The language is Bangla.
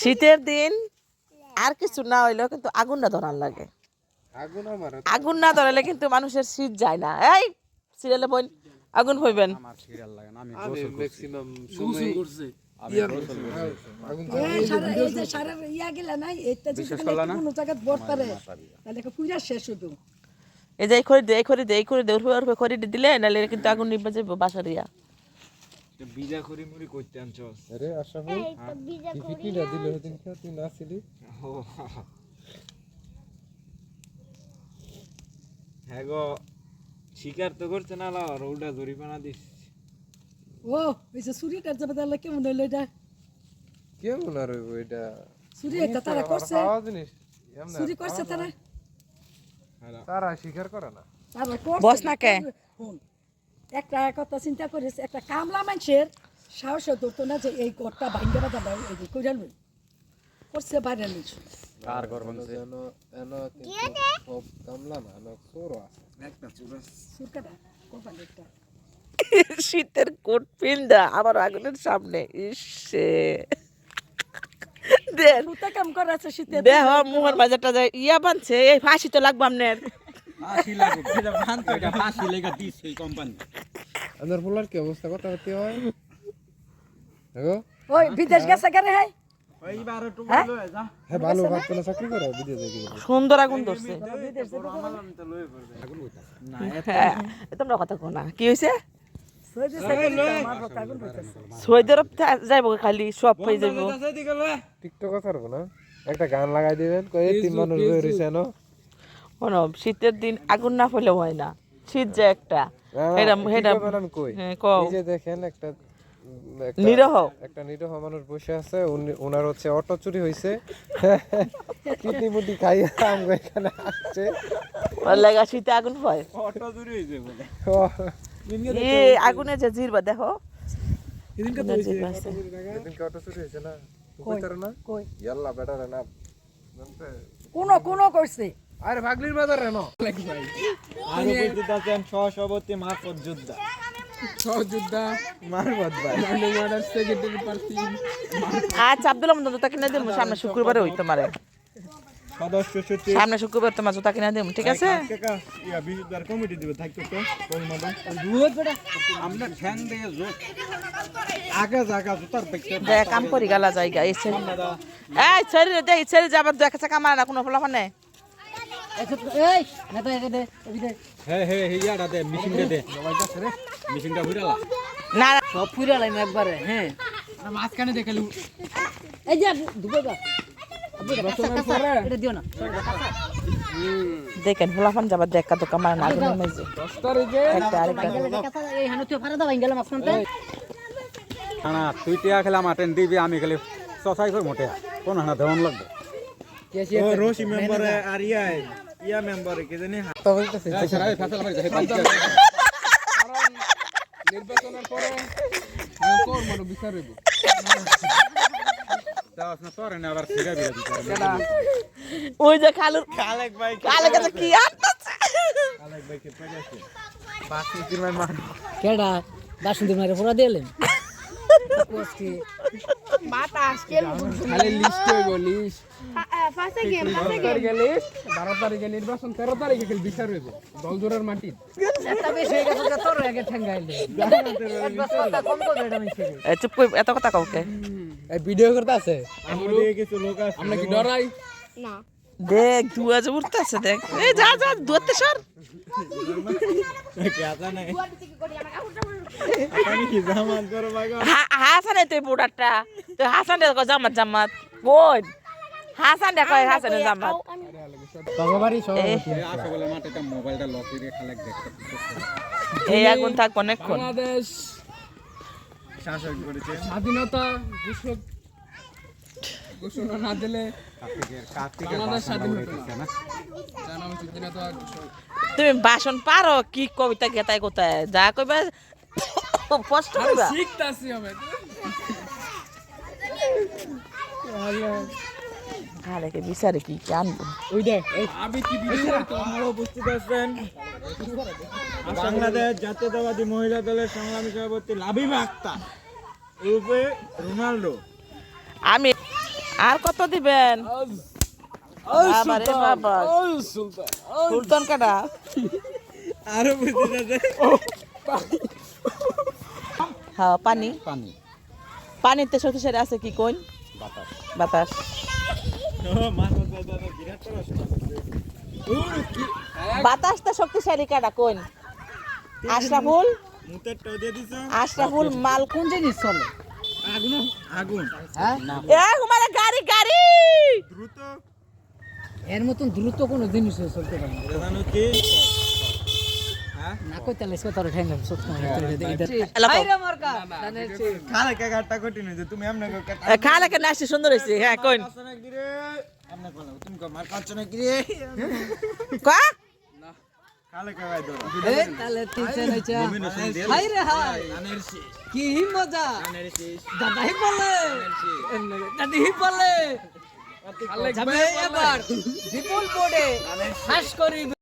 শীতের দিন আর কিছু না হইলেও কিন্তু আগুন না ধরার লাগে। আগুন না ধরালে কিন্তু মানুষের শীত যায় না। এই সিরিয়ালে বোন আগুন হইবেন। এই যে খড়ি দিলে নাহলে কিন্তু আগুন নিভে যাবে বাসারিয়া। বিজা খড়ি মুড়ি কইতে আনছস আরে আশরাফ টিকিটটা দিল সেদিন কি তুই না ছিলি? হ্যাঁ গো শিকার তো করতে না লাও উল্টা জরিমানা দিস। ও ওইসে সুরিটার যাবে তাহলে কেমন হইলো এটা? কেমন আর ওইটা সুরি এটা তারা করছে জিনিস সুরি করছে তারা তারা স্বীকার করে না। তারা করছে বস না কে? একটা কথা চিন্তা করিস, একটা কামলা মানুষের সাহস ধরতো না যে এই ঘরটা ভাঙ্গে বাজাবে এই যে কইরা লই করছে বাইরে নিছ কার ঘর বলছে এনো কিন্তু সব কামলা না না চোর আছে একটা চোর সুরকাটা কোপালেটা শীতের কোট পিন্দা আবার আগুনের সামনে ইসে দেন সুতা কাম করাছে শীতে দেহ মুহর বাজারটা যায় ইয়া বানছে এই ফাঁসি তো লাগবে আমনের। ফাঁসি লাগে এটা বানতো এটা ফাঁসি লাগা দিস এই কোম্পানি। আন্দার পোলার কি অবস্থা কথা হতে হয়? দেখো ওই বিদেশ গেছে করে হাই ওইবার একটু ভালো হয়ে যা। হ্যাঁ ভালো ভাত কোনো চাকরি করে বিদেশে গিয়ে সুন্দর আগুন ধরছে। না তোমরা কথা কো না কি হইছে? সৈদের যাইব খালি সব হয়ে যাইব। টিকটক করব না একটা গান লাগাই দিবেন কই তিন মানুষ বই রইছে না শোনো শীতের দিন আগুন না ফেলে হয় না, শীত যে একটা আমি কই কও এই যে দেখেন একটা নিরহ মানুষ বসে আছে ওনার হচ্ছে অটো চুরি হইছে কিডনি মুটি খাইয়া আমগো এখানে আসছে ওর লাগা শীতে আগুন হয় অটো চুরি হইছে বলে এই আগুনে যে জিরবা দেখো এদিনকে তো হইছে এদিনকে অটো চুরি হইছে না কইতার না কই ইয়াল্লা বেটারে না কোন করছে আরে ভাগলির বাজার রে না ভাই আর কইতে দাছেন সহসভাপতি মারফত যোদ্ধা সহযোদ্ধা মারবাদ ভাই মার্ডার সেক্রেটারি পার্টি আচ্ছা আব্দুল আহমদ জুতা কিনে দেবো সামনে শুক্রবারে হই তোমারে সদস্য সচিব সামনে শুক্রবার তোমার জুতা কিনে দেবো ঠিক আছে? কাকা ইয়া বিশুদ্ধার কমিটি দিবে থাকতো তো কোন মাদা আমরা ঠ্যাং দিয়ে জোট আগে জায়গা জুতার পেছনে দেখ কাম করি গালা জায়গা এই ছেড়ে দে এই ছেড়ে যাবার দেখা কামার না কোনো ফলাফল নেই। এই না তো একে দে দে হ্যাঁ হ্যাঁ ইয়াটা দে মেশিনটা দে মেশিনটা ঘুরালা না সব ফুরালাম একবারে। হ্যাঁ মাঝখানে দেখালু এই যে দুটো গা এটা দিও না দেখেন ফলাফল যাবার দেখা তো কামার না আগুনের মেজে 10 তারিখে একটা আরেকটা এই হানুতে ফারা দাও গেলাম আপনাতে না তুই টিয়া খেলা মাটেন দিবি আমি খালি সসাই করে মোটে কোন হানা দেওয়ান লাগবে ও রশি মেম্বার আর ইয়া মেম্বার কে জানি তো বলতেছে নির্বাচনের পরে কোন মনো বিচার হইব দাও না তোরে না আবার সিগা বিরা দিতে ওই যে খালেক ভাই কাছে কি আটছে খালেক ভাই কে পেয়েছে বাসন্তী মার মার কেডা বাসন্তী মারে পুরা দিলেন মাথা আজকেল খালি লিস্ট হইব লিস্ট ফাসে গেম 12 তারিখে লিস্ট 12 তারিখে নির্বাচন 13 তারিখে খেল বিচার হইব দলজোড়ার মাটি একটা বেশি হয়ে গেছে তোর আগে ঠ্যাঙ্গাইলে কম করে এটা মিছে চুপ কই এত কথা কাউকে এই ভিডিও করতে আছে আমাদের কিছু লোক আছে আমরা কি ডরাই না দেখ ধুয়া যে উঠতেছে দেখ এই যা যা ধুতে সর কেতা নাই আমি কি জামাত করব গো হাসানে তুই বুড়াটা তুই হাসান দেখো জামাত জামাত বোন হাসান দেখো হাসানের জামাত তগবাড়ি সভাপতি আসলে মাঠেটা মোবাইলটা লক করে খালেক দেখতে এই আগুন থাক অনেকক্ষণ। বাংলাদেশ শাসন করেছে স্বাধীনতা ঘোষণা না দিলে কার্তিকের বাংলাদেশ স্বাধীন হতো না জানাম স্বাধীনতা তুমি ভাষণ পারো কি কবিতা গেতাই কোথায় যা কইবা কষ্ট কইবা শিখতাছি আমি কালেকে বিচারে কি আনবো ওই দেখ আমি কি বিচার তোমরা উপস্থিত আছেন বাংলাদেশ জাতীয়তাবাদী মহিলা দলের সংগ্রামী সভাপতি লাবিবা আক্তার ওপে রোনাল্ডো আমি আর কত দিবেন বাবারে বাবা সুলতান কাটা আরো বুঝতে যাচ্ছে হ্যাঁ পানি পানি পানিতে শক্তিশালী আছে কি কোন বাতাস বাতাস মাছ দাদা বিরাট বাতাসটা শক্তিশালী কাটা কোন আশরাফুল মুতের টো দিয়ে দিছ আশরাফুল মাল কোন জিনিস চলে আগুন আগুন এ হুমারে গাড়ি গাড়ি দ্রুত এর মতন দ্রুত কোনো জিনিস চলতে পারে না জানো কি না কই তাহলে সে তোর ঠ্যাঙ্গাম সত্য খালে কে গাটটা কঠিন হইছে তুমি আমনে খালা কেন আসছে সুন্দর হয়েছে হ্যাঁ কোন গিরে আমনে কোন তুমি কো মার কাছ না গিরে কা খালে কে গাই ধরো এই তাহলে তিনছে নাইছা হাই রে হাই কি মজা দাদাই বলে দাদি বলে যাবে এবার বিপুল বোর্ডে শ্বাস করি